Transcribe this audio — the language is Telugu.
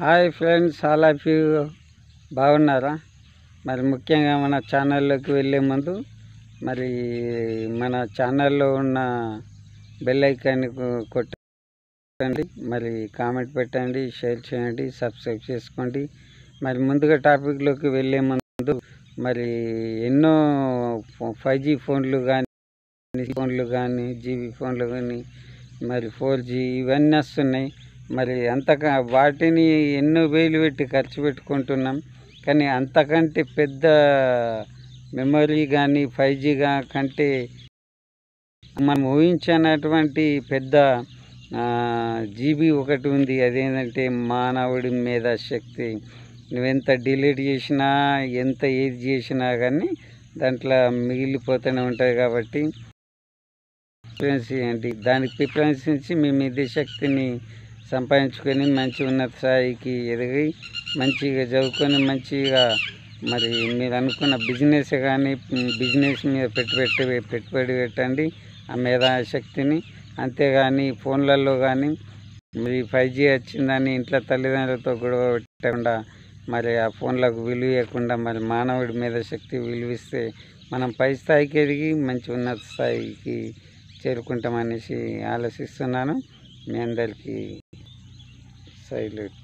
Hi friends, all of you బాగున్నారా? మరి ముఖ్యంగా మన ఛానల్లోకి వెళ్ళే ముందు మరి మన ఛానల్లో ఉన్న బెల్ ఐకాన్ని కొట్టండి, మరి కామెంట్ పెట్టండి, షేర్ చేయండి, సబ్స్క్రైబ్ చేసుకోండి. మరి ముందుగా టాపిక్లోకి వెళ్ళే ముందు మరి ఎన్నో 5G ఫోన్లు కానీ జీబీ ఫోన్లు కానీ మరి 4G ఇవన్నీ వస్తున్నాయి. మరి వాటిని ఎన్నో వేలు పెట్టి ఖర్చు పెట్టుకుంటున్నాం. కానీ అంతకంటే పెద్ద మెమరీ కానీ 5G కంటే మనం ఊహించినటువంటి పెద్ద జీబీ ఒకటి ఉంది. అదేంటంటే మానవుడి మేధాశక్తి. నువ్వెంత డిలీట్ చేసినా, ఎంత ఏది చేసినా కానీ దాంట్లో మిగిలిపోతూనే ఉంటుంది. కాబట్టి ప్రిఫరెన్స్ ఏంటి, దానికి ప్రిఫరెన్స్ ఇచ్చి మీ మేధాశక్తిని సంపాదించుకొని మంచి ఉన్నత స్థాయికి ఎదిగి మంచిగా చదువుకొని మంచిగా మరి మీరు అనుకున్న బిజినెస్ కానీ బిజినెస్ మీద పెట్టుబడి పెట్టండి ఆ మేధాశక్తిని. అంతేగాని ఫోన్లలో కానీ మరి 5G వచ్చిందని ఇంట్లో తల్లిదండ్రులతో గొడవ పెట్టకుండా మరి ఆ ఫోన్లకు విలువ ఇవ్వకుండా మరి మానవుడి మేధాశక్తి విలువిస్తే మనం పై స్థాయికి ఎదిగి మంచి ఉన్నత స్థాయికి చేరుకుంటామనేసి ఆలోచిస్తున్నాను. మీ అందరికీ సైలెంట్.